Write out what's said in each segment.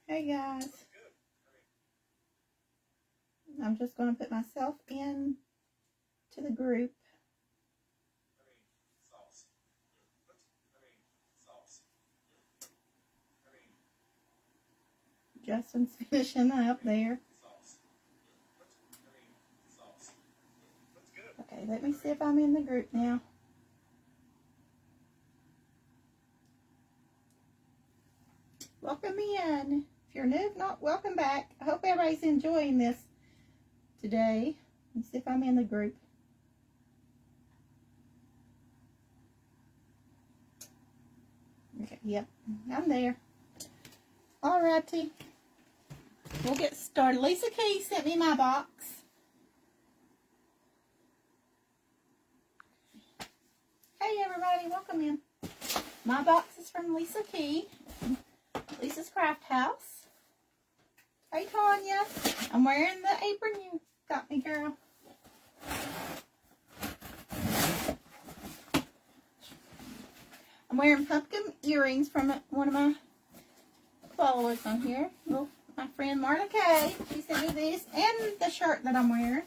Hey guys, I'm just going to put myself in to the group. Justin's finishing up there. Okay, let me see if I'm in the group now. Welcome in. If you're new, not welcome back. I hope everybody's enjoying this today. Let's see if I'm in the group. Okay, yep, I'm there. Alrighty. We'll get started. Lisa Key sent me my box. Hey everybody, welcome in. My box is from Lisa Key, Lisa's Craft House. Hey Tanya, I'm wearing the apron you got me, girl. I'm wearing pumpkin earrings from one of my followers on here. Well, my friend Marla Kay, she sent me these and the shirt that I'm wearing.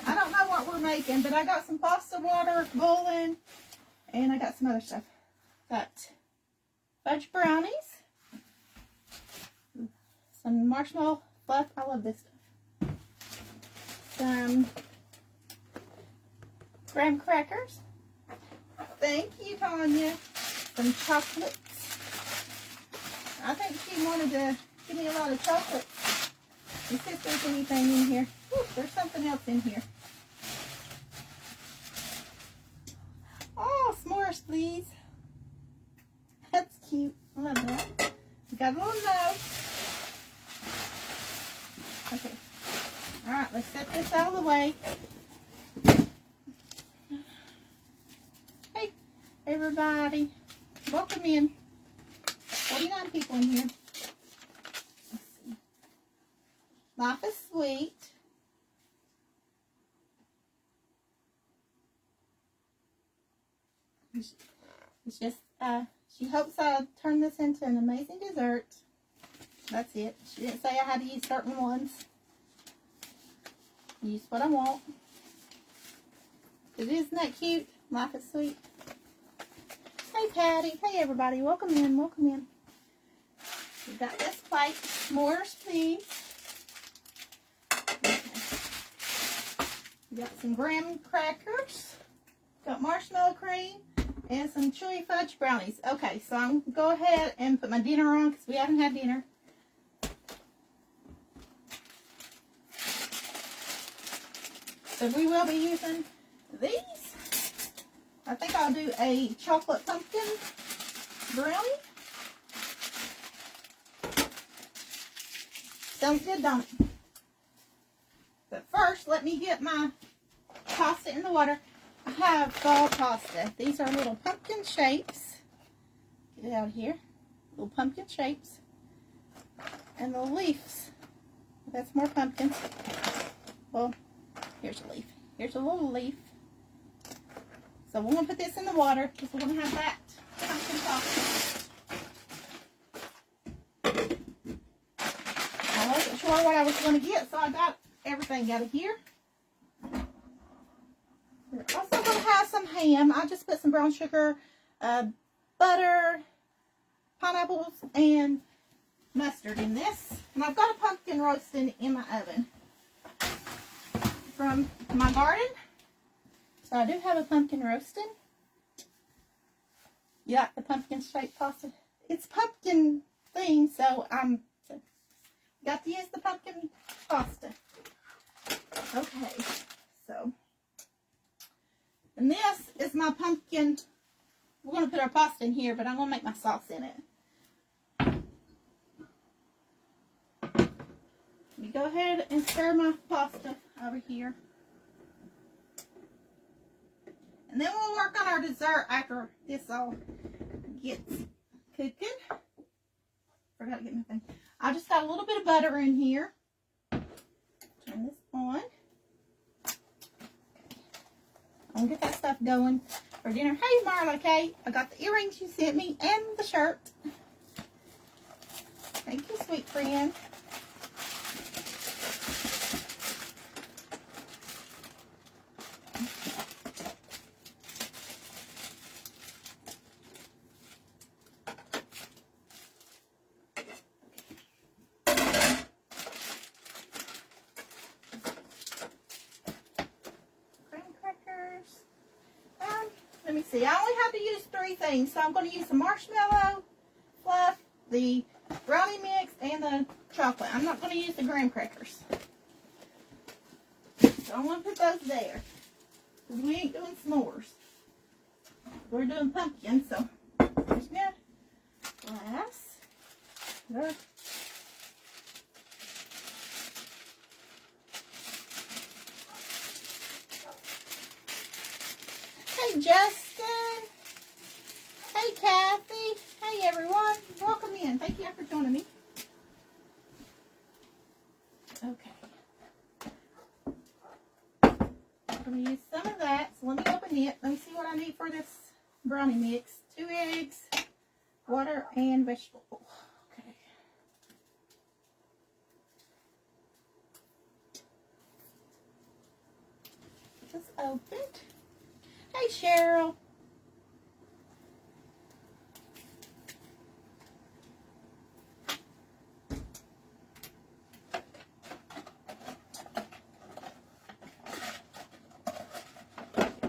I don't know what we're making, but I got some pasta water, bowling, and I got some other stuff. Got fudge brownies, some marshmallow fluff. I love this stuff. Some graham crackers. Thank you, Tanya. Some chocolates. I think she wanted to give me a lot of chocolate. Let's see if there's anything in here. Ooh, there's something else in here. Oh, s'mores, please. That's cute. I love that. We got a little note. Okay. Alright, let's set this out of the way. Hey, everybody. Welcome in. 49 people in here. Let's see. Life is sweet. It's just, she hopes I turn this into an amazing dessert. That's it. She didn't say I had to use certain ones. Use what I want. Isn't that cute? Life is sweet. Hey Patty. Hey everybody. Welcome in. Welcome in. We got this plate. S'mores, please. Okay. We got some graham crackers. Got marshmallow cream. And some chewy fudge brownies. Okay, so I'm going to go ahead and put my dinner on because we haven't had dinner. So we will be using these. I think I'll do a chocolate pumpkin brownie. Sounds good, don't it? But first, let me get my pasta in the water. I have fall pasta. These are little pumpkin shapes. Get it out of here. Little pumpkin shapes. And the leaves. That's more pumpkins. Well, here's a leaf. Here's a little leaf. So we're going to put this in the water because we're going to have that pumpkin pasta. I wasn't sure what I was going to get, so I got everything out of here. We're also going to have some ham. I just put some brown sugar, butter, pineapples, and mustard in this. And I've got a pumpkin roasting in my oven from my garden. So I do have a pumpkin roasting. You like the pumpkin shaped pasta? It's pumpkin thing, so I'm got to use the pumpkin pasta. Okay, so. And this is my pumpkin. We're going to put our pasta in here, but I'm going to make my sauce in it. Let me go ahead and stir my pasta over here. And then we'll work on our dessert after this all gets cooking. Forgot to get my thing. I just got a little bit of butter in here. Turn this on. I'm gonna get that stuff going for dinner. Hey Marla Kay, I got the earrings you sent me and the shirt. Thank you, sweet friend. Let me see. I only have to use 3 things. So I'm going to use the marshmallow fluff, the brownie mix, and the chocolate. I'm not going to use the graham crackers. So I'm going to put those there. Because we ain't doing s'mores. We're doing pumpkin. So there's my glass. There. Hey, Justin. Hey, Kathy. Hey, everyone. Welcome in. Thank you for joining me. Okay. I'm going to use some of that. So let me open it. Let me see what I need for this brownie mix. 2 eggs, water, and vegetable oil. Okay. This opened. Hey, Cheryl.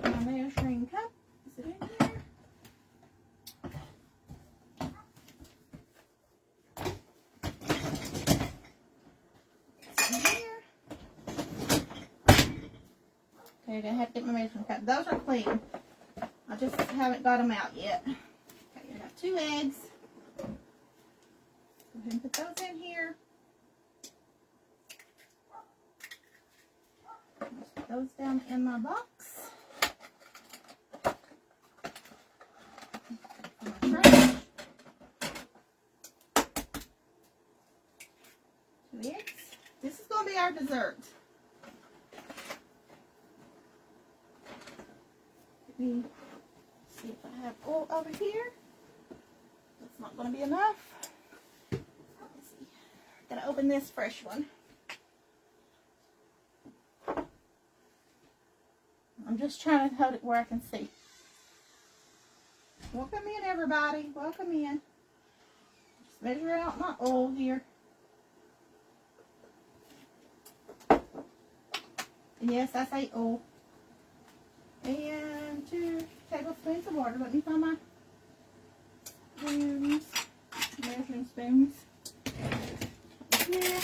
My measuring cup. Is it in here? It's in here. Okay, I have to get my measuring cup. Those are clean. I just haven't got them out yet. Okay, I got 2 eggs. Go ahead and put those in here. Just put those down in my box. 2 eggs. This is going to be our dessert. Let me see if I have oil over here. That's not going to be enough. Let's see. Gotta open this fresh one. I'm just trying to hold it where I can see. Welcome in, everybody. Welcome in. Just measure out my oil here. And yes, I say oil. And 2 tablespoons of water. Let me find my spoons, measuring spoons. Here.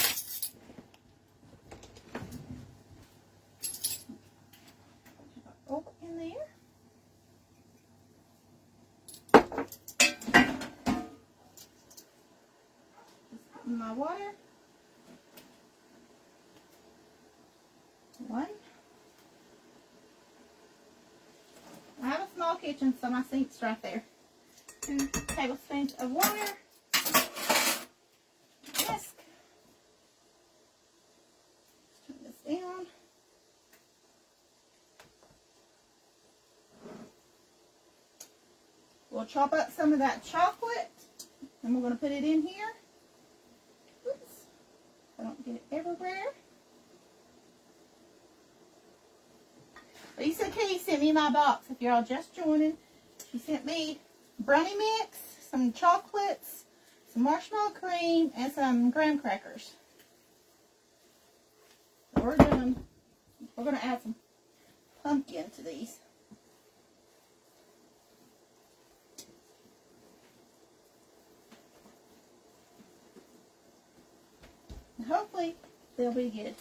Oil in there. Just put in my water. 1. I have a small kitchen, so my sink's right there. 2 tablespoons of water. Whisk. Turn this down. We'll chop up some of that chocolate, and we're going to put it in here. Oops. I don't get it everywhere. Lisa Key sent me my box. If you're all just joining, she sent me brownie mix, some chocolates, some marshmallow cream, and some graham crackers. So we're going to add some pumpkin to these. And hopefully they'll be good.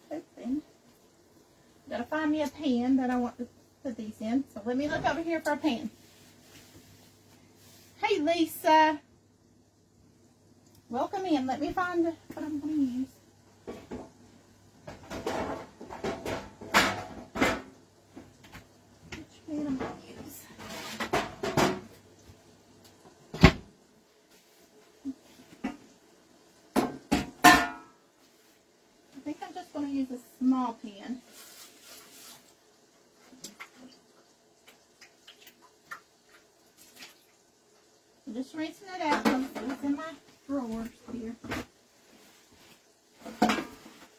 Hoping. Gotta find me a pan that I want to put these in. So let me look over here for a pan. Hey, Lisa. Welcome in. Let me find what I'm going to use. Which pan I'm going to use? I think I'm just going to use a small pan. Just rinsing it out. It's in my drawers here.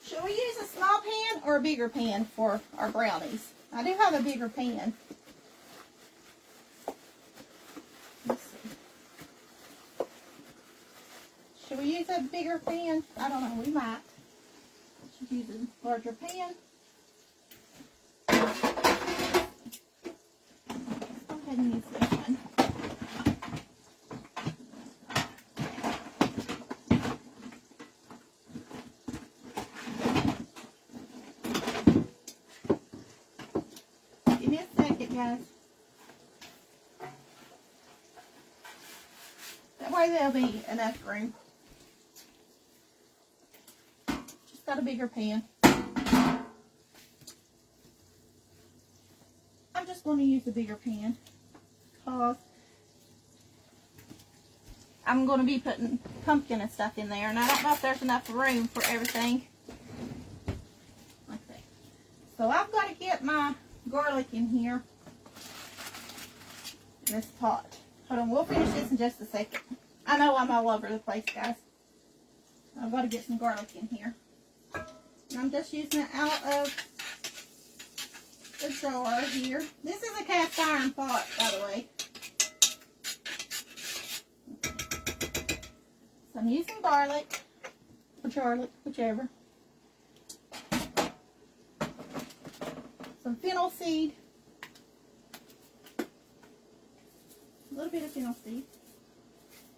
Should we use a small pan or a bigger pan for our brownies? I do have a bigger pan. Let's see. Should we use a bigger pan? I don't know. We might. Should use a larger pan. Go ahead and use this one. Give me a second, guys. That way there'll be enough room. Just got a bigger pan. I'm just going to use a bigger pan because I'm going to be putting pumpkin and stuff in there, and I don't know if there's enough room for everything like that. So I've got to get my garlic in here in this pot. Hold on, we'll finish this in just a second. I know I'm all over the place, guys. I've got to get some garlic in here. And I'm just using it out of the jar here. This is a cast iron pot, by the way. So I'm using garlic or garlic, whichever. Some fennel seed. A little bit of fennel seed.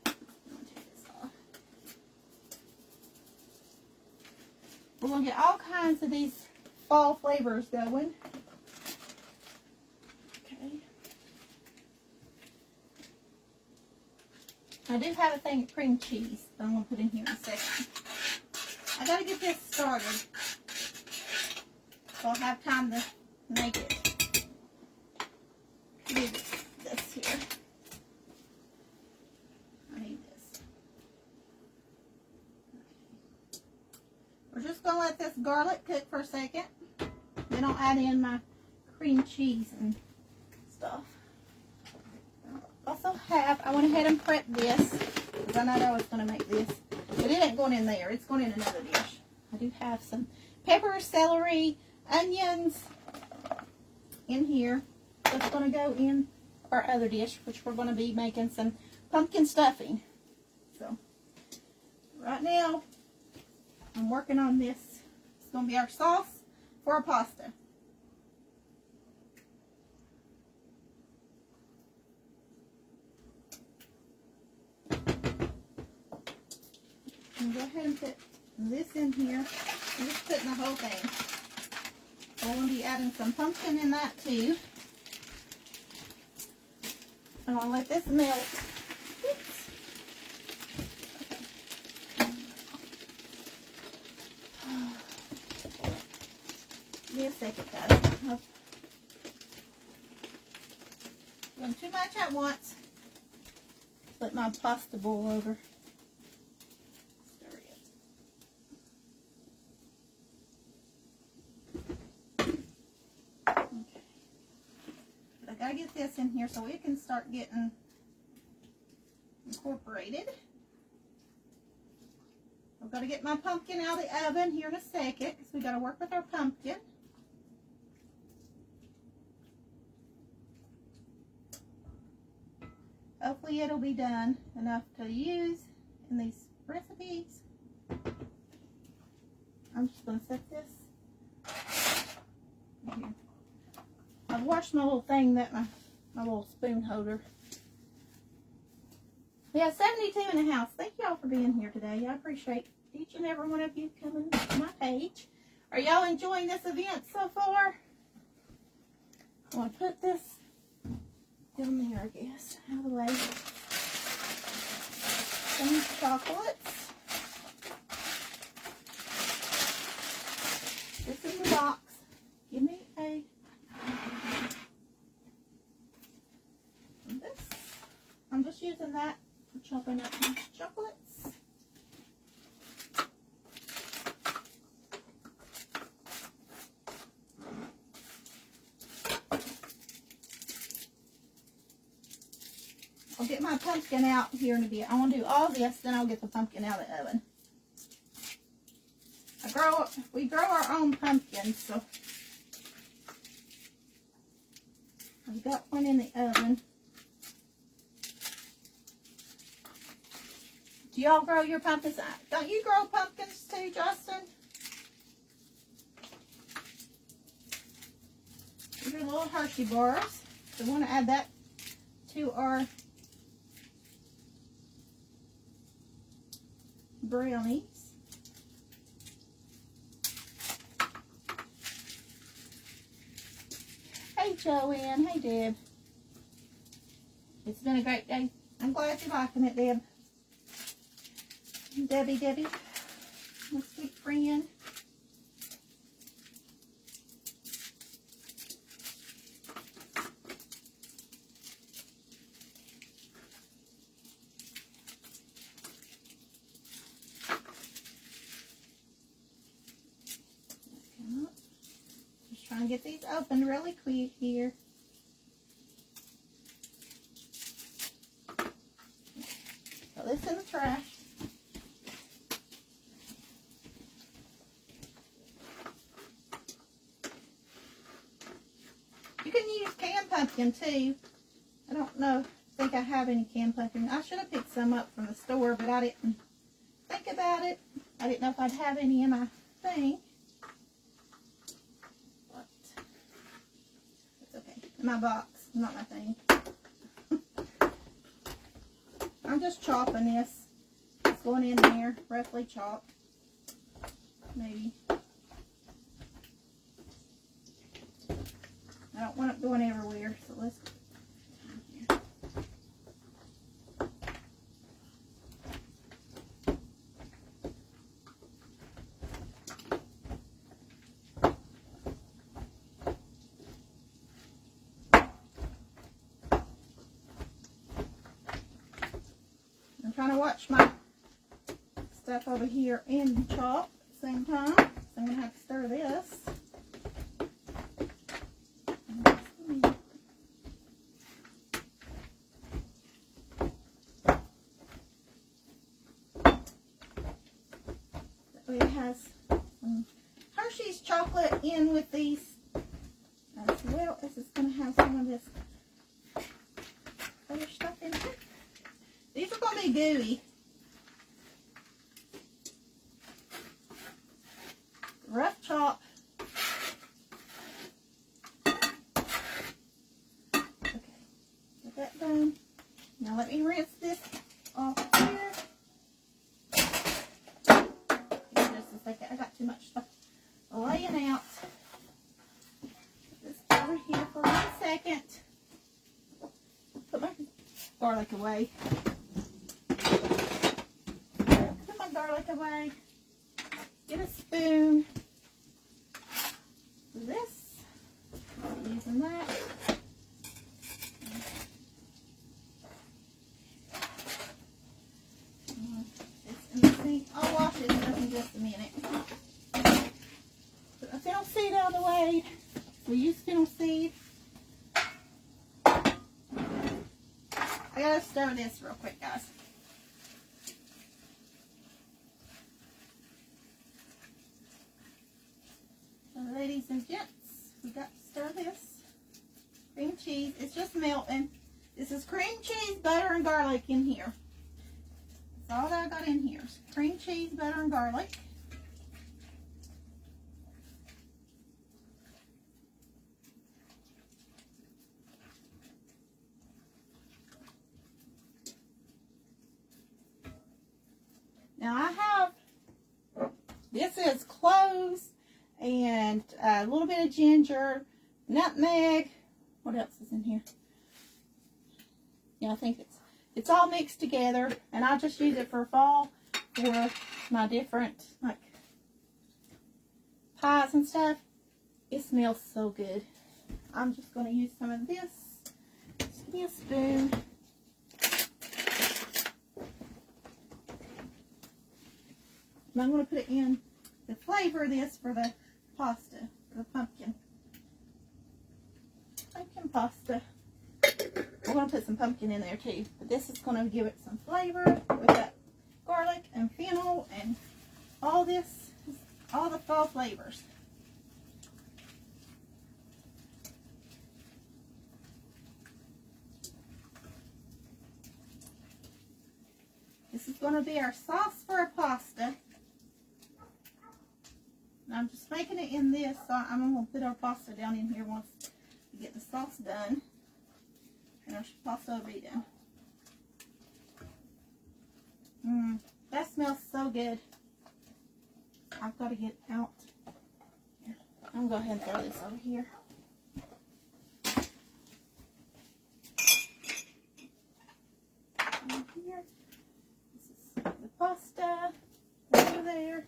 I'm going to take this off. We're going to get all kinds of these fall flavors going. Okay. I do have a thing of cream cheese that I'm going to put in here in a second. I got to get this started so I'll have time to make it. Do this here. I need this. Okay. We're just going to let this garlic cook for a second. Then I'll add in my cream cheese and stuff. Also I went ahead and prepped this because I know I was going to make this. But it ain't going in there. It's going in another dish. I do have some pepper, celery, onions in here. That's going to go in our other dish, which we're going to be making some pumpkin stuffing. So, right now, I'm working on this. It's going to be our sauce for our pasta. I'm going to go ahead and put this in here. I'm just putting the whole thing. I'm going to be adding some pumpkin in that too. I'm going to let this melt. Oops. Okay. Give me a second, guys. I've done too much at once. Let my pasta boil over. Gotta get this in here so we can start getting incorporated. I've got to get my pumpkin out of the oven here in a second because we got to work with our pumpkin. Hopefully it'll be done enough to use in these recipes. I'm just going to set this right here. I've washed my little thing, that my little spoon holder. We have 72 in the house. Thank y'all for being here today. I appreciate each and every one of you coming to my page. Are y'all enjoying this event so far? I want to put this down there, I guess, out of the way. Some chocolates. This is the box. Give me a this. I'm just using that for chopping up my chocolates. I'll get my pumpkin out here in a bit. I want to do all this, then I'll get the pumpkin out of the oven. We grow our own pumpkins, so I've got one in the oven. Do y'all grow your pumpkins? Don't you grow pumpkins too, Justin? These are little Hershey bars. So we want to add that to our brownies. Hey Joanne, hey Deb. It's been a great day. I'm glad you're liking it, Deb. Debbie, my sweet friend. Just trying to get these open really quick here. Put this in the trash. You can use canned pumpkin too. I don't know. I think I have any canned pumpkin. I should have picked some up from the store, but I didn't think about it. I didn't know if I'd have any in my thing. But it's okay. In my box, not my thing. I'm just chopping this. It's going in there, roughly chopped. Maybe. I don't want it going everywhere, so let's go here. I'm trying to watch my stuff over here and chop at the same time, so I'm going to have to stir this. It has Hershey's chocolate in with these as well as it's going to have some of this other stuff in it. These are going to be gooey. Rough chop. Okay, get that done. Now let me rinse this off here. I got too much stuff laying out. Put this over here for 1 second. Put my garlic away. Put my garlic away. Get a spoon. For this. I'm using that. It's in the sink. I'll wash it in just a minute. Put my fennel seed out of the way. We use fennel seed. I gotta stir this real quick, guys. So, ladies and gents, we got to stir this. Cream cheese. It's just melting. This is cream cheese, butter, and garlic in here. That's all that I got in here. Cream cheese, butter, and garlic. Now I have, this is cloves and a little bit of ginger, nutmeg. What else is in here? Yeah, I think it's all mixed together, and I just use it for fall for my different like pies and stuff. It smells so good. I'm just going to use some of this. Just give me a spoon. And I'm going to put it in the flavor of this for the pasta, for the pumpkin pasta. Oh, going to put some pumpkin in there too. But this is going to give it some flavor with that garlic and fennel and all this, all the fall flavors. This is going to be our sauce for our pasta. And I'm just making it in this, so I'm going to put our pasta down in here once we get the sauce done. And our pasta will be done. That smells so good. I've got to get out. Here. I'm going to go ahead and throw this over here. Here. This is the pasta over there.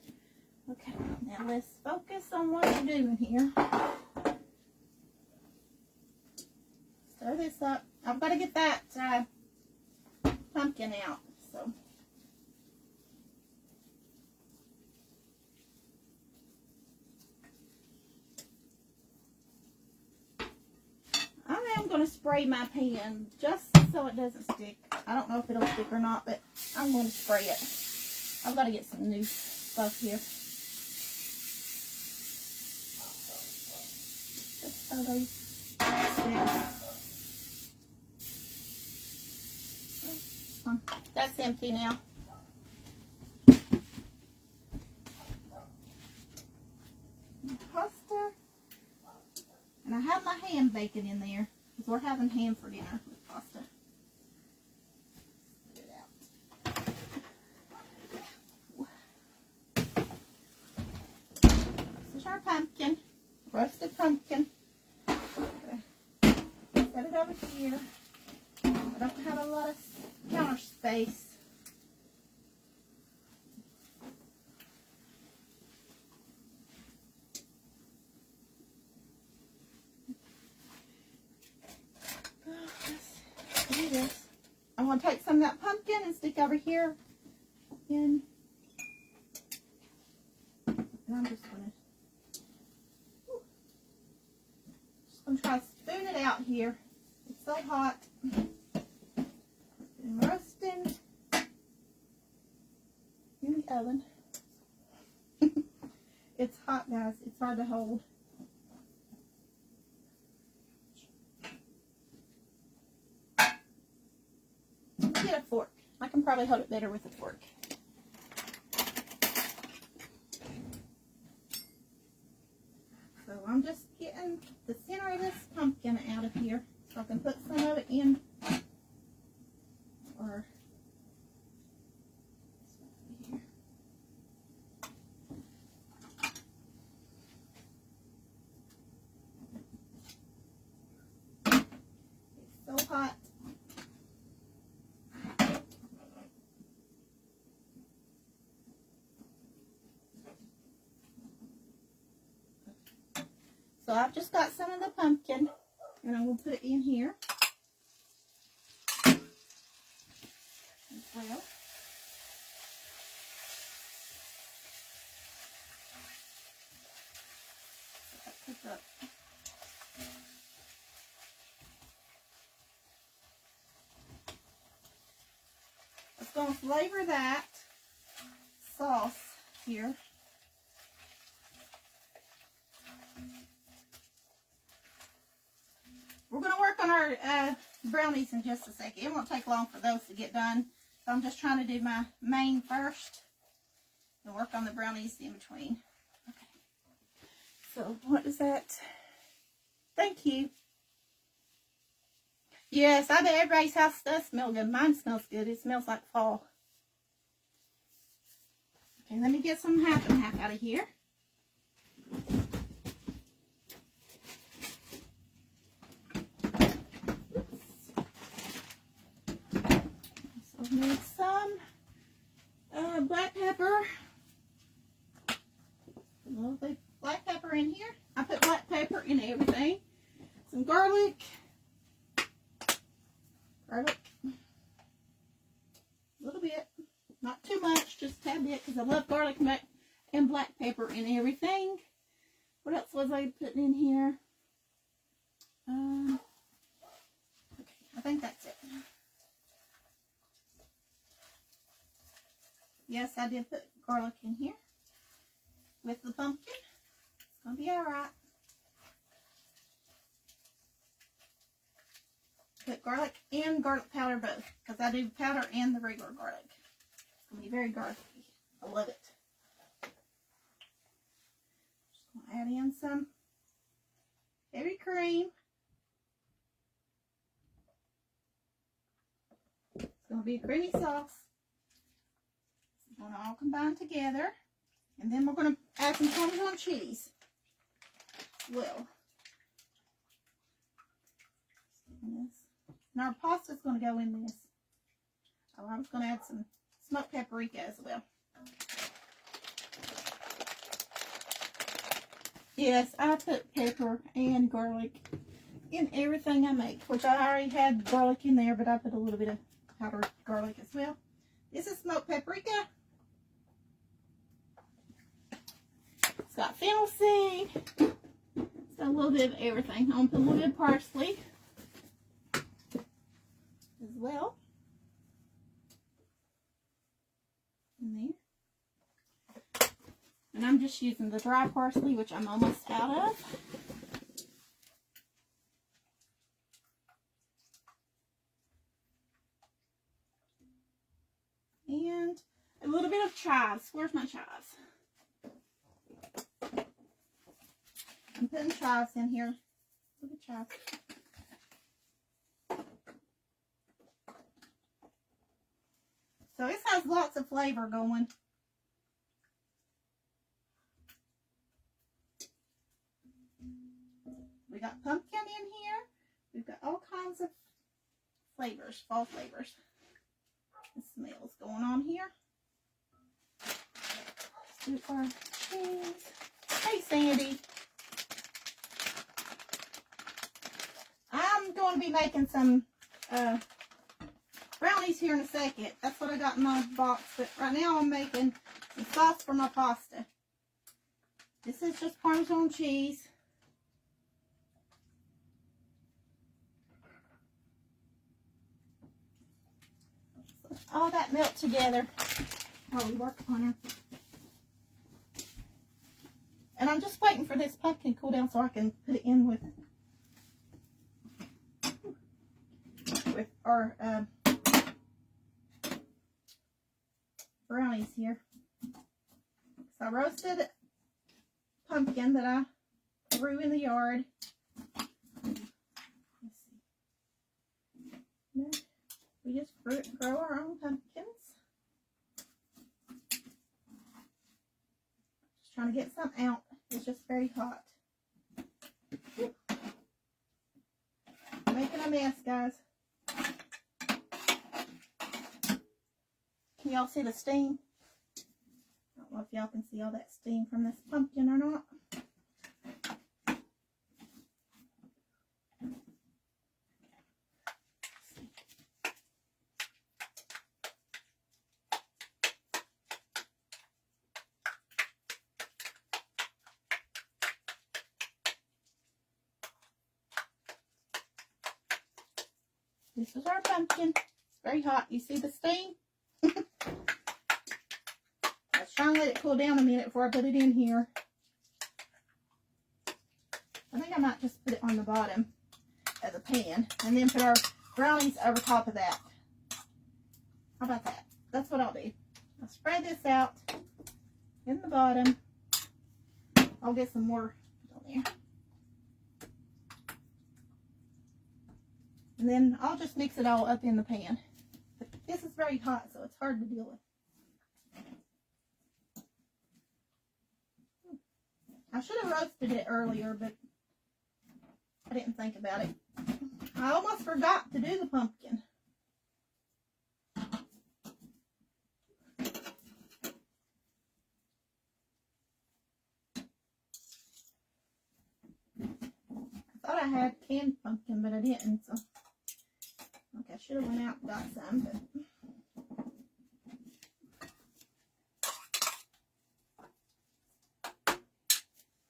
Okay, now let's focus on what we're doing here. Stir this up. I've got to get that pumpkin out. So I am going to spray my pan just so it doesn't stick. I don't know if it'll stick or not, but I'm going to spray it. I've got to get some new stuff here. Just so those stick. That's empty now. Pasta. And I have my ham bacon in there because we're having ham for dinner with pasta. Get it out. This is our pumpkin, roasted pumpkin. Set it over here. I don't have a lot of counter space. Do this. I'm going to take some of that pumpkin and stick over here in. And I'm just going to try to spoon it out here. It's so hot. And roasting in the oven. It's hot, guys. It's hard to hold. Get a fork. I can probably hold it better with a fork. So I'm just getting the center of this pumpkin out of here so I can put some of it in. Or here. It's so hot. So I've just got some of the pumpkin, and I'm going to put it in here as well. It's going to flavor that sauce here. We're going to work on our brownies in just a second. It won't take long for those to get done. So I'm just trying to do my main first and work on the brownies in between. Okay. So what is that? Thank you. Yes, I bet everybody's house does smell good. Mine smells good. It smells like fall. Okay, let me get some half and half out of here. So need some black pepper. A little bit black pepper in here. I put black pepper in everything. Some garlic. Garlic. A little bit. Not too much, just a tad bit, because I love garlic and black pepper in everything. What else was I putting in here? Okay, I think that's Yes, I did put garlic in here with the pumpkin. It's going to be all right. Put garlic and garlic powder both, because I do powder and the regular garlic. It's going to be very garlicky. I love it. Just going to add in some heavy cream. It's going to be a creamy sauce. It's going to all combine together. And then we're going to add some Parmesan cheese as well. And our pasta is going to go in this. Oh, I was going to add some smoked paprika as well. Yes, I put pepper and garlic in everything I make, which I already had garlic in there, but I put a little bit of powdered garlic as well. This is smoked paprika. It's got fennel seed. It's got a little bit of everything. I'm going to put a little bit of parsley as well in there. And I'm just using the dry parsley, which I'm almost out of. And a little bit of chives. Where's my chives? I'm putting chives in here. Look at chives. So this has lots of flavor going. We got pumpkin in here. We've got all kinds of flavors, fall flavors. The smells going on here. Let's do our cheese. Hey, Sandy. I'm going to be making some brownies here in a second. That's what I got in my box. But right now I'm making some sauce for my pasta. This is just Parmesan cheese. All that melt together while we work on it. And I'm just waiting for this pumpkin to cool down so I can put it in with our brownies here. So I roasted pumpkin that I grew in the yard. Let's see. We just grow our own pumpkins. Just trying to get some out. It's just very hot. Making a mess, guys. Can y'all see the steam? I don't know if y'all can see all that steam from this pumpkin or not. This is our pumpkin. It's very hot. You see the steam? I was trying to let it cool down a minute before I put it in here. I think I might just put it on the bottom of the pan and then put our brownies over top of that. How about that? That's what I'll do. I'll spread this out in the bottom. I'll get some more on there. And then I'll just mix it all up in the pan. But this is very hot, so it's hard to deal with. I should have roasted it earlier, but I didn't think about it. I almost forgot to do the pumpkin. I thought I had canned pumpkin, but I didn't, so okay, I should have went out and got some, but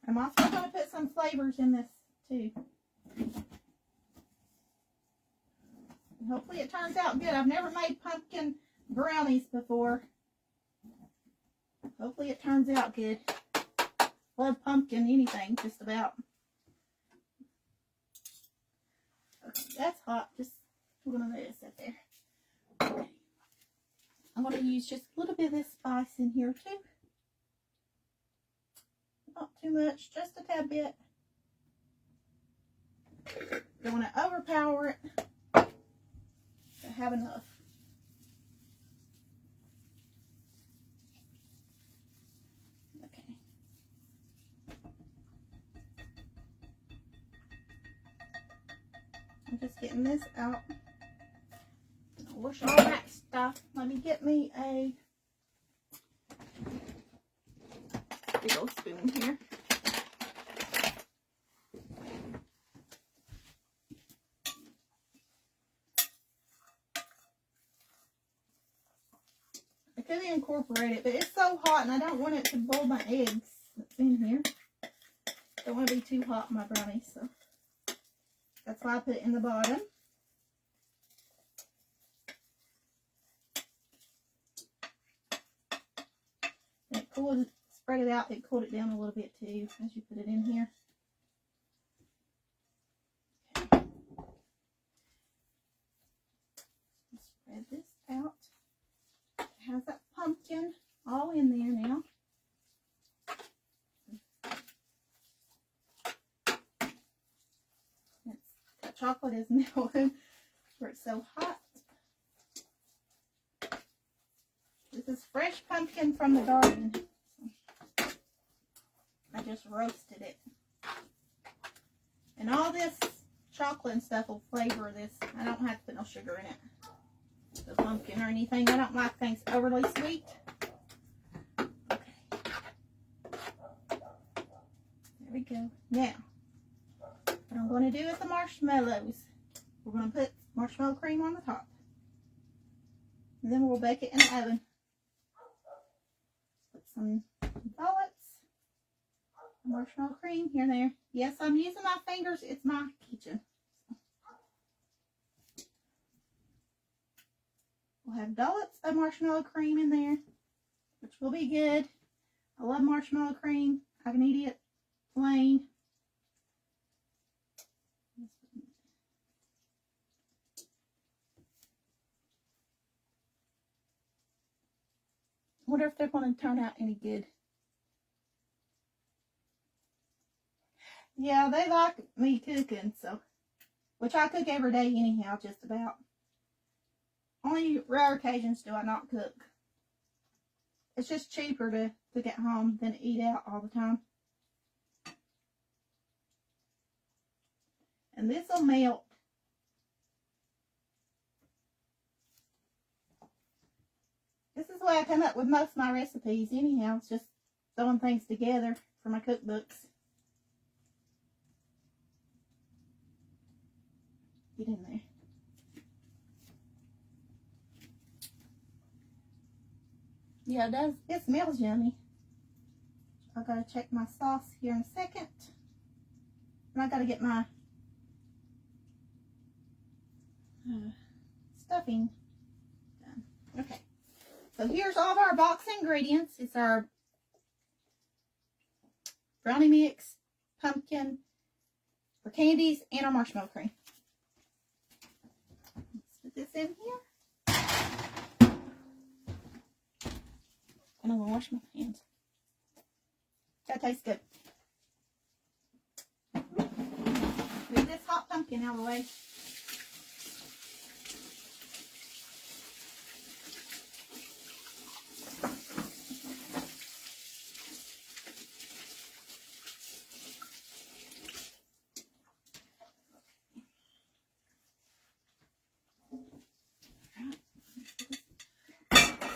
I'm also going to put some flavors in this too. And hopefully it turns out good. I've never made pumpkin brownies before. Hopefully it turns out good. Love pumpkin, anything, just about. Okay, that's hot. Just, we're going to let it sit there. Okay. I'm going to use just a little bit of this spice in here too. Not too much, just a tad bit. Don't want to overpower it. I have enough. Okay. I'm just getting this out. I'll wash all that stuff. Let me get me a big old spoon here. I could incorporate it, but it's so hot and I don't want it to boil my eggs that's in here. Don't want to be too hot in my brownies, so that's why I put it in the bottom. And it cooled, spread it out, it cooled it down a little bit too as you put it in here. Okay. Spread this out. It has that pumpkin all in there now. That chocolate is melting where it's so hot. This is fresh pumpkin from the garden. I just roasted it. And all this chocolate and stuff will flavor this. I don't have to put no sugar in it. The pumpkin or anything. I don't like things overly sweet. Okay. There we go. Now, what I'm going to do with the marshmallows, we're going to put marshmallow cream on the top. And then we'll bake it in the oven. Put some dollars of marshmallow cream here and there. Yes, I'm using my fingers. It's my kitchen. We'll have dollops of marshmallow cream in there, which will be good. I love marshmallow cream. I can eat it plain. I wonder if they're going to turn out any good. Yeah, they like me cooking, so, which I cook every day anyhow, just about. Only rare occasions do I not cook. It's just cheaper to cook at home than to eat out all the time. And this will melt. This is the way I come up with most of my recipes anyhow. It's just throwing things together for my cookbooks. Get in there. Yeah, it does. It smells yummy. I gotta check my sauce here in a second. And I gotta get my stuffing done. Okay. So here's all of our box ingredients. It's our brownie mix, pumpkin, our candies, and our marshmallow cream. Let's put this in here. And I'm going to wash my hands. That tastes good. Move this hot pumpkin out of the way.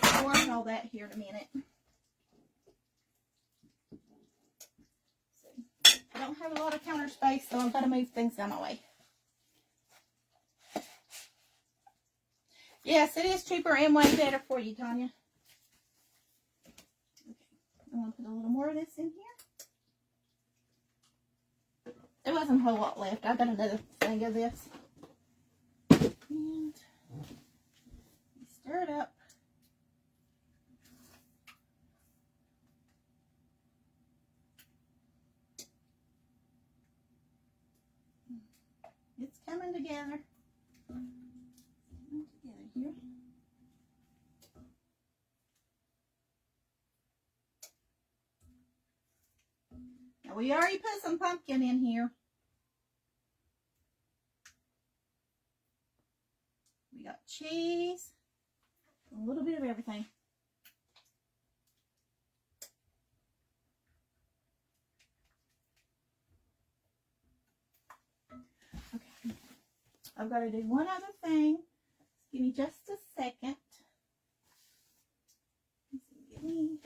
I'll wash all that here in a minute. I don't have a lot of counter space, so I've got to move things out of my way. Yes, it is cheaper and way better for you, Tanya. Okay, I'm going to put a little more of this in here. There wasn't a whole lot left. I got another thing of this. And stir it up. together. Together here. Now we already put some pumpkin in here. We got cheese, a little bit of everything. Okay, I've got to do one other thing. Give me just a second. Give me.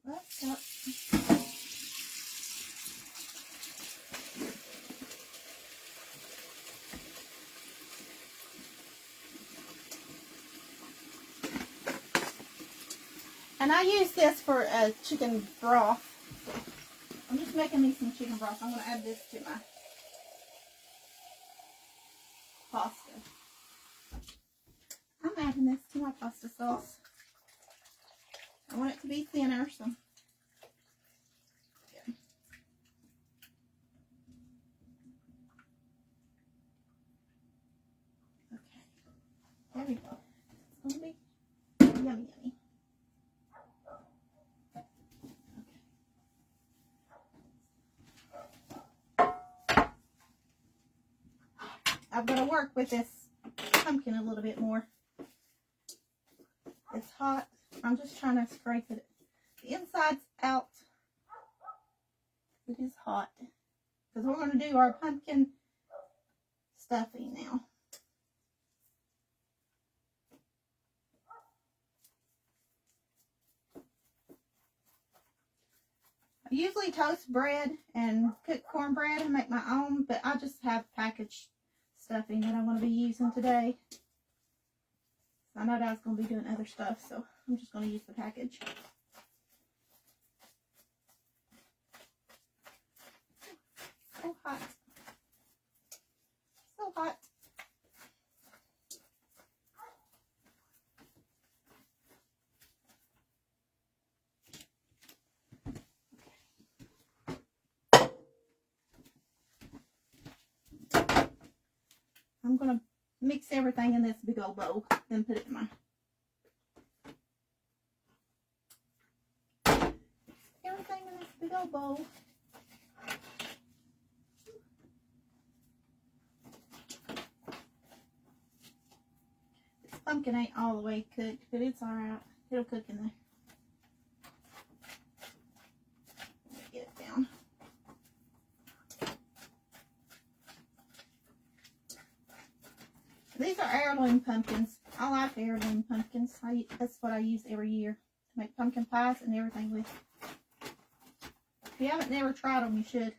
Let's up. And I use this for chicken broth. I'm just making me some chicken broth. I'm going to add this to my pasta. I'm adding this to my pasta sauce. I want it to be thinner, so. Yeah. Okay. There we go. It's going to be yummy, yummy. I've got to work with this pumpkin a little bit more. It's hot. I'm just trying to scrape it. The inside's out. It is hot. Because we're going to do our pumpkin stuffing now. I usually toast bread and cook cornbread and make my own, but I just have packaged stuffing that I'm going to be using today. I know that I was going to be doing other stuff, so I'm just going to use the package. So hot. So hot. I'm going to mix everything in this big old bowl, then put it in my everything in this big old bowl. This pumpkin ain't all the way cooked, but it's alright. It'll cook in there. Get it down. These are heirloom pumpkins. I like heirloom pumpkins. That's what I use every year to make pumpkin pies and everything with. If you haven't never tried them, you should.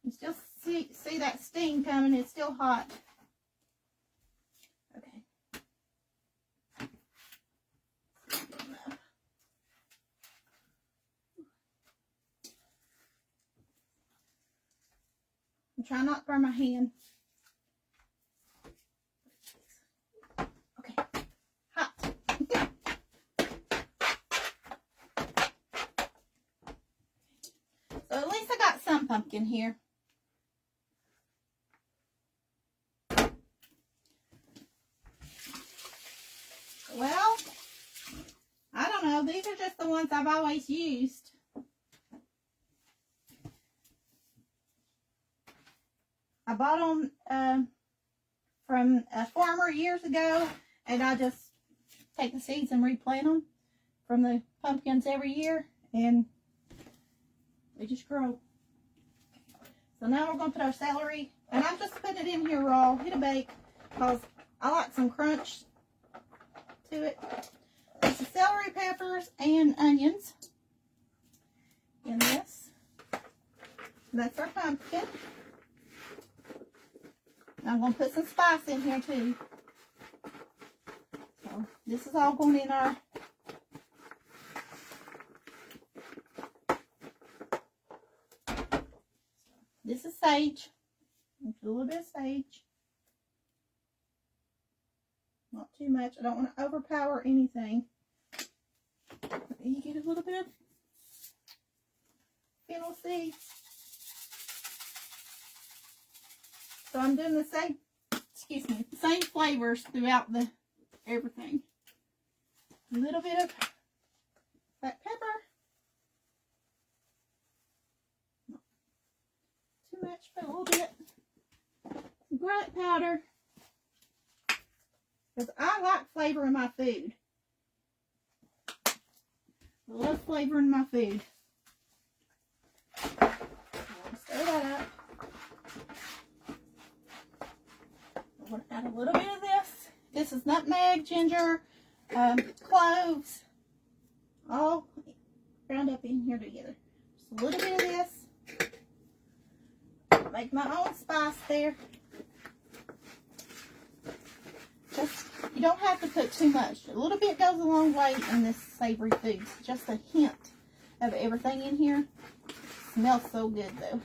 You still see that steam coming. It's still hot. Okay. I'm trying not to burn my hand. Okay. Hot. So at least I got some pumpkin here. Well, I don't know. These are just the ones I've always used. I bought them from a farmer years ago, and I just take the seeds and replant them from the pumpkins every year, and they just grow. So now we're going to put our celery, and I'm just putting it in here raw. It'll bake because I like some crunch to it. There's the celery, peppers, and onions in this. That's our pumpkin. I'm going to put some spice in here too. So this is all going in our this is sage. A little bit of sage. Not too much. I don't want to overpower anything. You get a little bit. fennel seeds. So I'm doing the same, same flavors throughout the everything. A little bit of black pepper. Not too much, but a little bit. Garlic powder. Because I like flavor in my food. I love flavor in my food. Stir that up. I'm going to add a little bit of this. This is nutmeg, ginger, cloves, all ground up in here together. Just a little bit of this. Make my own spice there. Just, you don't have to put too much. A little bit goes a long way in this savory food. Just a hint of everything in here. Smells so good though.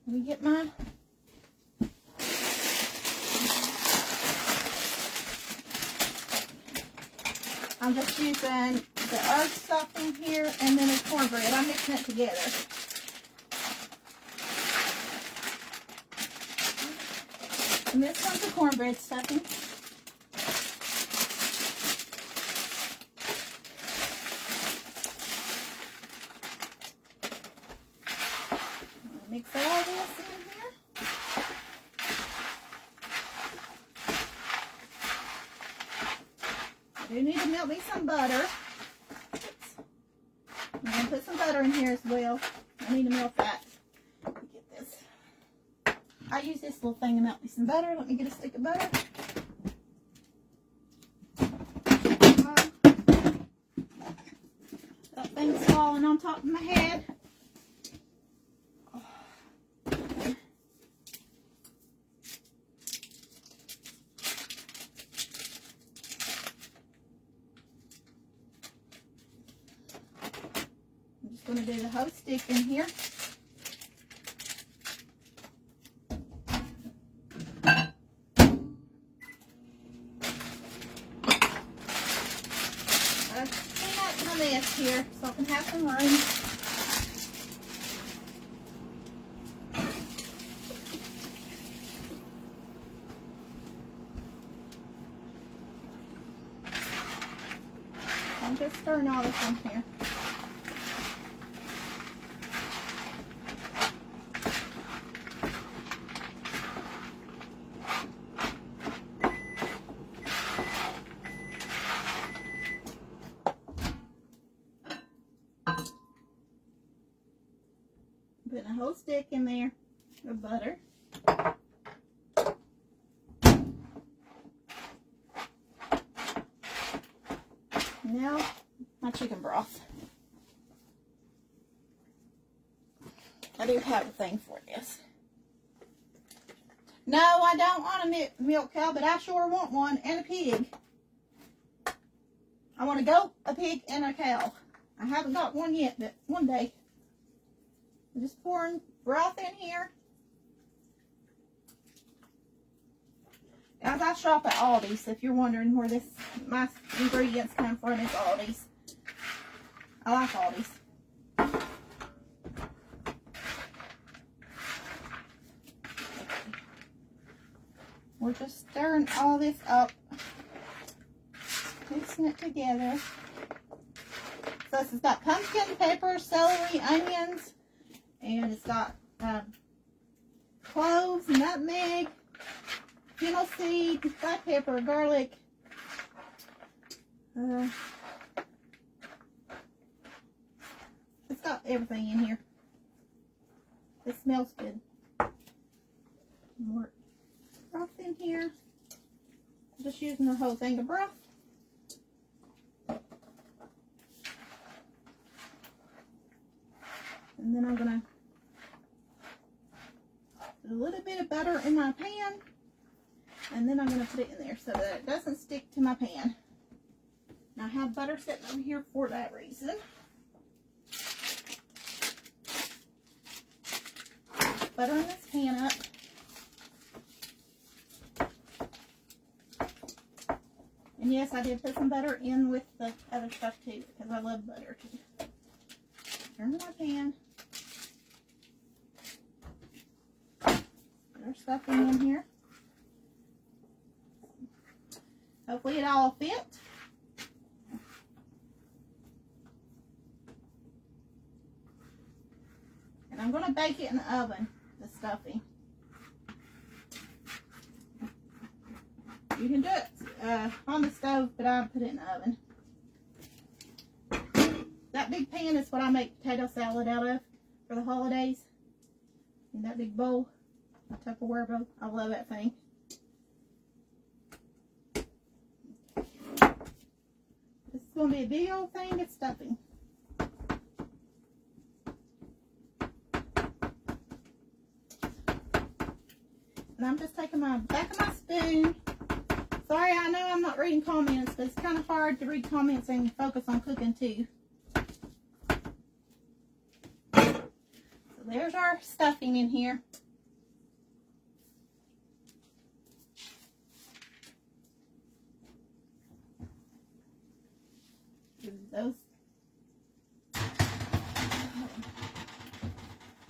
Let me get my I'm just using the earth stuffing here and then the cornbread. I'm mixing it together. And this one's the cornbread stuffing. Mix all this in here. I do need to melt me some butter. I'm going to put some butter in here as well. I need to melt that. Let me get this. I use this little thing to melt me some butter. Let me get a stick of butter. That thing's falling on top of my head. I'm going to do the whole stick in here. Clean out my mess here so I can have some room. I'm just stirring all this in here. Putting a whole stick in there of butter. Now, my chicken broth. I do have a thing for this. No, I don't want a milk cow, but I sure want one, and a pig. I want a goat, a pig, and a cow. I haven't got one yet, but one day. I'm just pouring broth in here. Guys, I shop at Aldi's. If you're wondering where my ingredients come from, it's Aldi's. I like Aldi's. We're just stirring all this up, mixing it together. So this has got pumpkin, pepper, celery, onions, and it's got cloves, nutmeg, fennel seed, black pepper, garlic. It's got everything in here. It smells good. More broth in here. I'm just using the whole thing of broth. And then I'm going to put a little bit of butter in my pan. And then I'm going to put it in there so that it doesn't stick to my pan. And I have butter sitting over here for that reason. Buttering this pan up. And yes, I I did put some butter in with the other stuff too, because I love butter too. Turn my pan. Put our stuffing in here. Hopefully it all fit. And I'm going to bake it in the oven, the stuffing. You can do it on the stove, but I put it in the oven. That big pan is what I make potato salad out of for the holidays. In that big bowl, a Tupperware bowl. I love that thing. This is going to be a big old thing of stuffing. And I'm just taking my back of my spoon. Sorry, I know I'm not reading comments, but it's kind of hard to read comments and focus on cooking too. So there's our stuffing in here. Those. I'm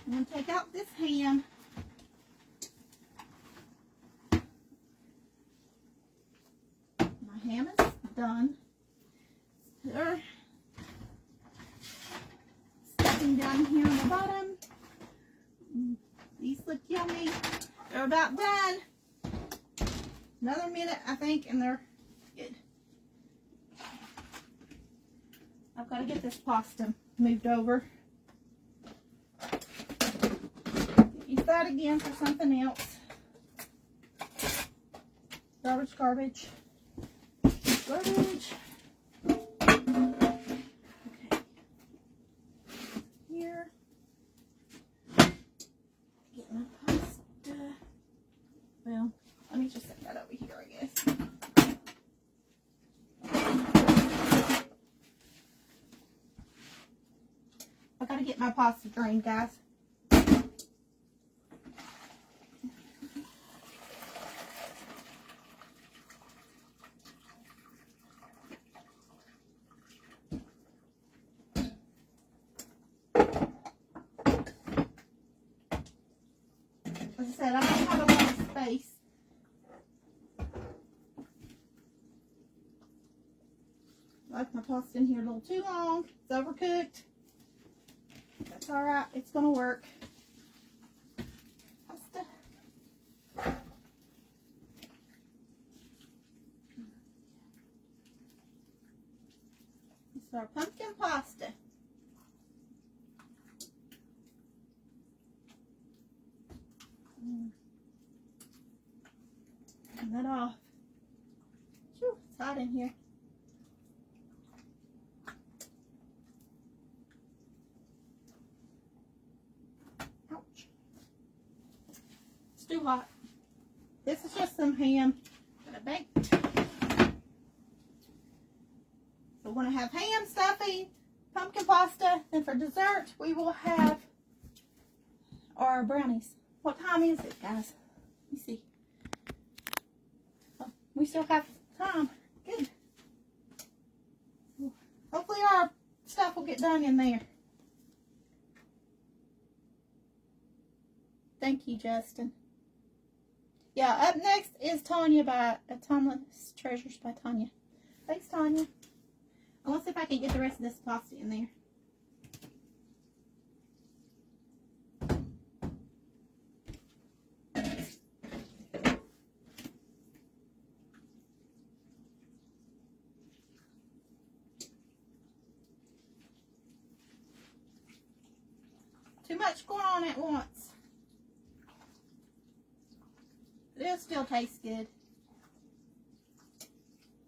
going to take out this ham. My ham is done. Put our stuffing down here on the bottom. These look yummy. They're about done. Another minute, I think, and they're good. I've got to get this pasta moved over. Use that again for something else. Garbage, garbage. Garbage. Okay. Here. Get my pasta. Well, let me just set that over here, I guess. I gotta get my pasta drained, guys. As I said, I don't have a lot of space. Left my pasta in here a little too long. It's overcooked. That's alright. It's going to work. Pasta. This is our pumpkin pasta. Turn that off. Whew, it's hot in here. Ouch. It's too hot. This is just some ham that I baked. So we're going to have ham stuffing, pumpkin pasta, and for dessert we will have our brownies. What time is it, guys? Let me see. Oh, we still have time. Good. Hopefully our stuff will get done in there. Thank you, Justin. Yeah, up next is Tanya by Timeless Treasures by Tanya. Thanks, Tanya. I want to see if I can get the rest of this pasta in there. Too much going on at once. It still tastes good.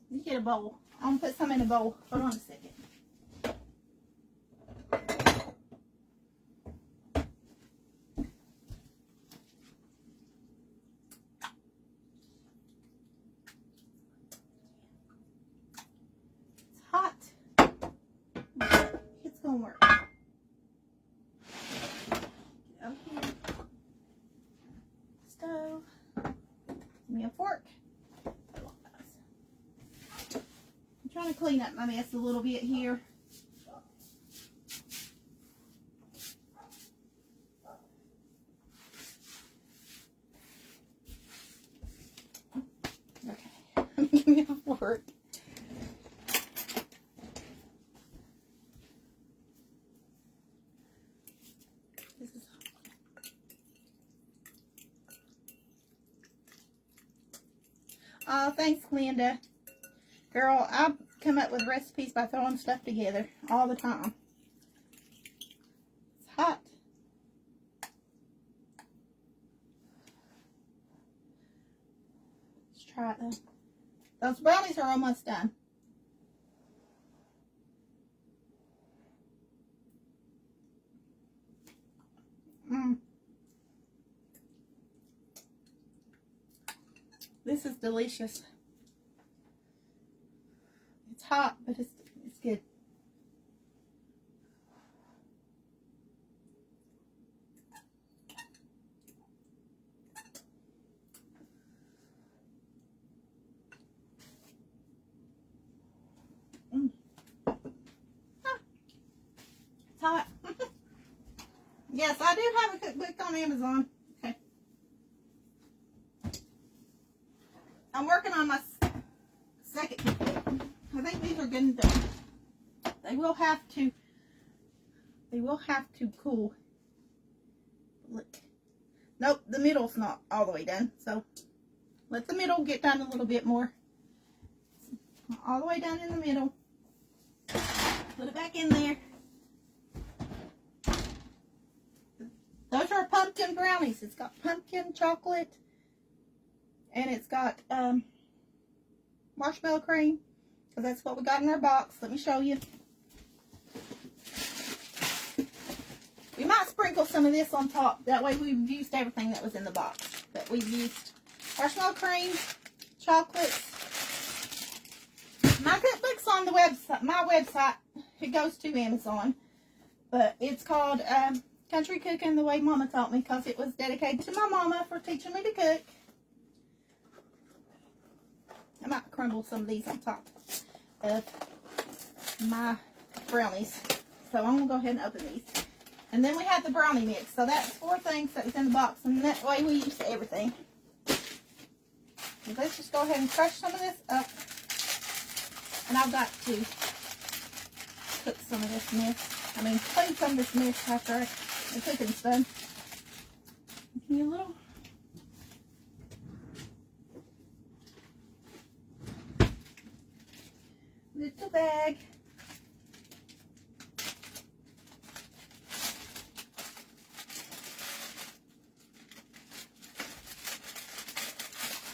Let me get a bowl. I'm going to put some in a bowl. Hold on a second. It's hot. It's going to work. Get out here. Stove. Give me a fork. clean up my mess a little bit here. Okay, give me a fork. Oh, thanks, Linda. Girl, I come up with recipes by throwing stuff together all the time. It's hot. Let's try it though. Those brownies are almost done. This is delicious. It's hot, but it's good. It's hot. Yes, I do have a cookbook on Amazon. Okay. I'm working on my second cookbook. I think these are good and done. They will have to cool. Look. Nope, the middle's not all the way done. So let the middle get done a little bit more. All the way down in the middle. Put it back in there. Those are pumpkin brownies. It's got pumpkin chocolate and it's got marshmallow cream, because that's what we got in our box. Let me show you. We might sprinkle some of this on top. That way we've used everything that was in the box. But we've used marshmallow cream, chocolates. My cookbook's on the website. My website. It goes to Amazon. But it's called Country Cooking the Way Mama Taught Me, because it was dedicated to my mama for teaching me to cook. I might crumble some of these on top of my brownies. So I'm going to go ahead and open these. And then we have the brownie mix. So that's 4 things that was in the box. And that way we use everything. So let's just go ahead and crush some of this up. And I've got to cook some of this mess. I mean, clean some of this mess after the cooking's done. Give me a little. Little bag.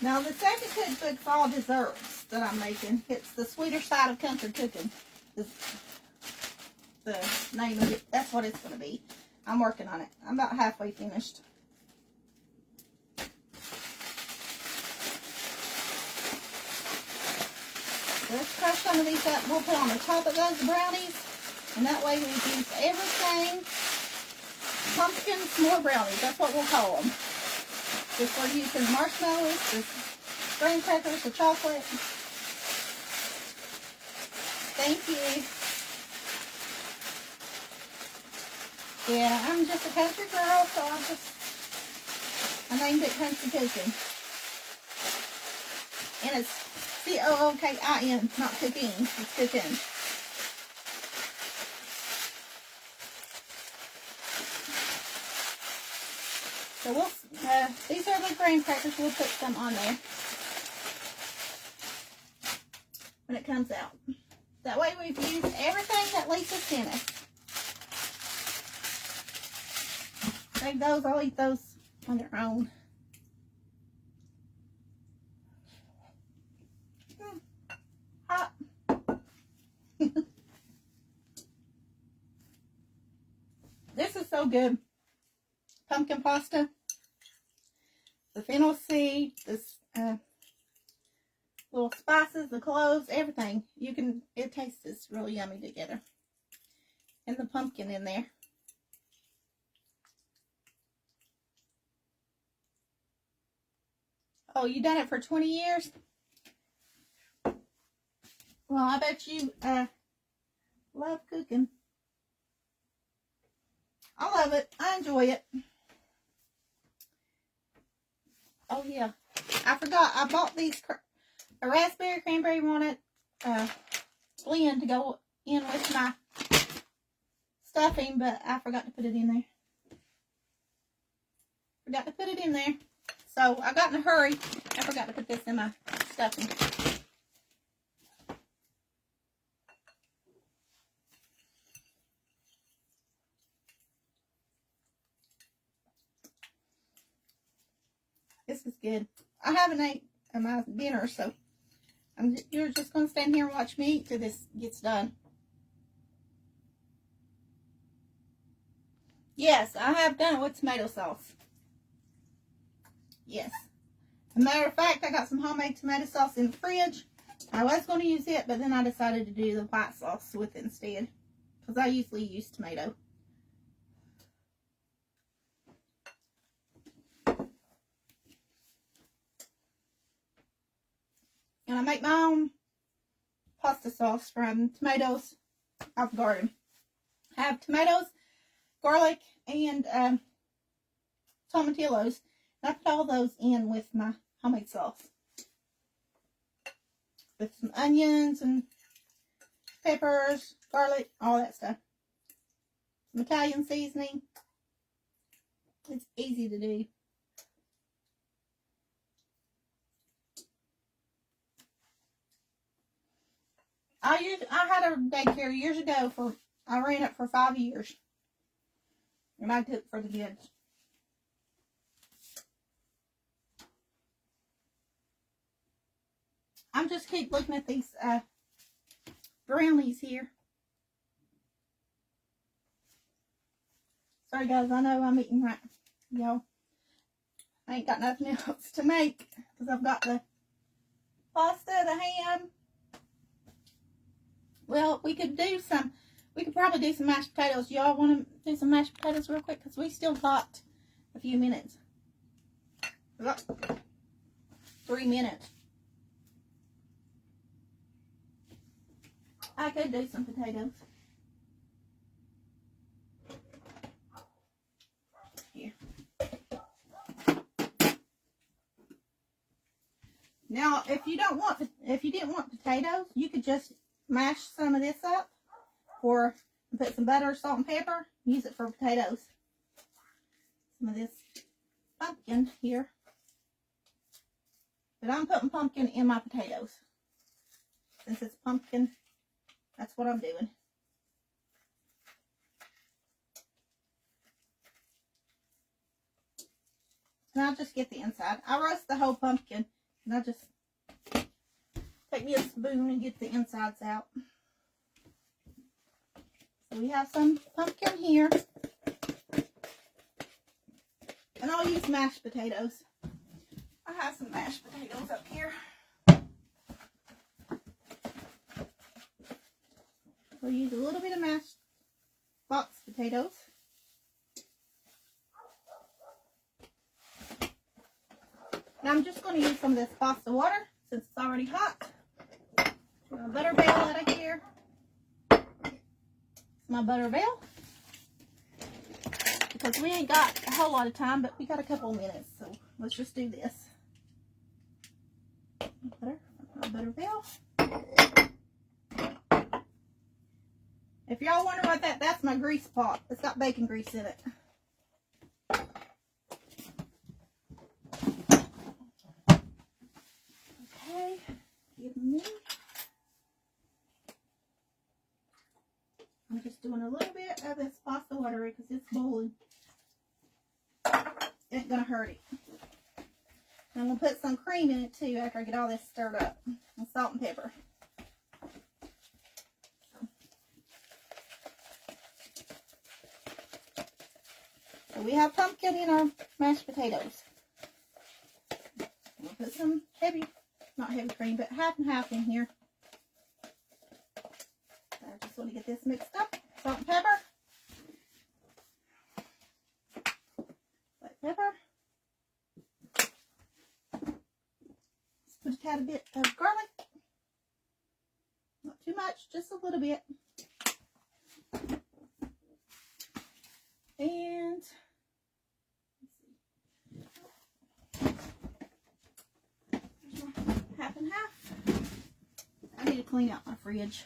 Now the second cookbook's all desserts that I'm making. It's the sweeter side of country cooking. Is the name of it. That's what it's going to be. I'm working on it. I'm about halfway finished. Let's crush some of these up. We'll put on the top of those brownies. And that way we use everything. Pumpkin s'more brownies. That's what we'll call them. If we're using marshmallows, the graham crackers, the chocolate. Thank you. Yeah, I'm just a country girl, so I named it Country Cooking. And it's C-O-O-K-I-N, not cooking, it's cooking. So these are the graham crackers, we'll put some on there when it comes out. That way we've used everything that Lisa sent us. Save those, I'll eat those on their own. Hot. This is so good. Pumpkin pasta, the fennel seed, this little spices, the cloves, everything. It tastes really yummy together. And the pumpkin in there. Oh, you done it for 20 years? Well, I bet you love cooking. I love it. I enjoy it. Oh, yeah. I forgot. I bought these a raspberry cranberry walnut blend to go in with my stuffing, but I forgot to put it in there. Forgot to put it in there. So I got in a hurry. I forgot to put this in my stuffing. This is good. I haven't ate my dinner, so you're just going to stand here and watch me eat till this gets done. Yes, I have done it with tomato sauce. Yes. As a matter of fact, I got some homemade tomato sauce in the fridge. I was going to use it, but then I decided to do the white sauce with it instead. Because I usually use tomato. And I make my own pasta sauce from tomatoes off the garden. I have tomatoes, garlic, and tomatillos. And I put all those in with my homemade sauce. With some onions and peppers, garlic, all that stuff. Some Italian seasoning. It's easy to do. I had a daycare years ago I ran it for 5 years. And I cooked for the kids. I'm just keep looking at these brownies here. Sorry guys, I know I'm eating right. Y'all, I ain't got nothing else to make because I've got the pasta, the ham. Well, we could probably do some mashed potatoes. Y'all want to do some mashed potatoes real quick? Because we still got a few minutes. We got 3 minutes. I could do some potatoes. Here. Now, if you didn't want potatoes, you could just mash some of this up, or put some butter, salt, and pepper. Use it for potatoes. Some of this pumpkin here, but I'm putting pumpkin in my potatoes since it's pumpkin. That's what I'm doing. And I'll just get the inside. I roast the whole pumpkin, and I just take me a spoon and get the insides out. So we have some pumpkin here. And I'll use mashed potatoes. I have some mashed potatoes up here. We'll use a little bit of mashed box potatoes. And I'm just going to use some of this pasta water since it's already hot. My butter bell out of here. It's my butter bell. Because we ain't got a whole lot of time, but we got a couple of minutes, so let's just do this. My butter bell. If y'all wonder what that's my grease pot. It's got bacon grease in it. Okay, give me. I'm just doing a little bit of this pasta water because it's boiling. It ain't gonna hurt it. And I'm gonna put some cream in it too after I get all this stirred up. And salt and pepper. So we have pumpkin in our mashed potatoes. We'll put some not heavy cream, but half and half in here. I just want to get this mixed up. Salt and pepper. Black pepper. Let's put a tad bit of garlic. much, just a little bit. And there's my half and half. I need to clean out my fridge.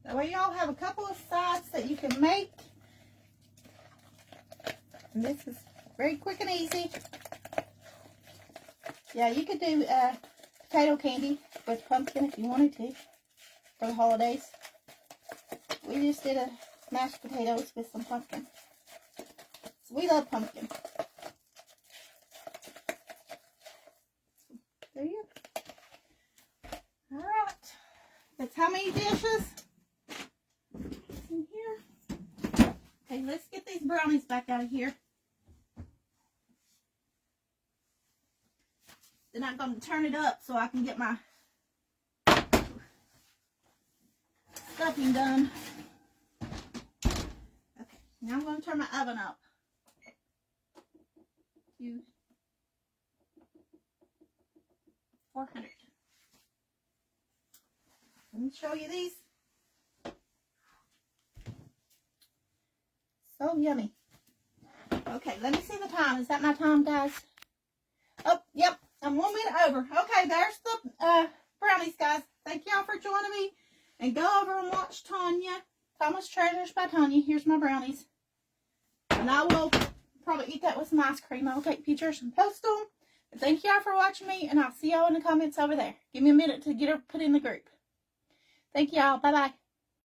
That way y'all have a couple of sides that you can make. And this is very quick and easy. Yeah, you could do potato candy with pumpkin if you wanted to for the holidays. We just did a mashed potatoes with some pumpkin. So we love pumpkin. There you go. Alright. That's how many dishes in here. Okay, let's get these brownies back out of here. Then I'm going to turn it up so I can get my stuffing done. Okay, now I'm going to turn my oven up to 400. Let me show you these. So yummy. Okay, let me see the time. Is that my time, guys? Oh, yep. I'm 1 minute over. Okay, there's the brownies, guys. Thank y'all for joining me. And go over and watch Tanya. Thomas Treasures by Tanya. Here's my brownies. And I will probably eat that with some ice cream. I'll take pictures and post them. But thank y'all for watching me. And I'll see y'all in the comments over there. Give me a minute to get her put in the group. Thank y'all. Bye-bye.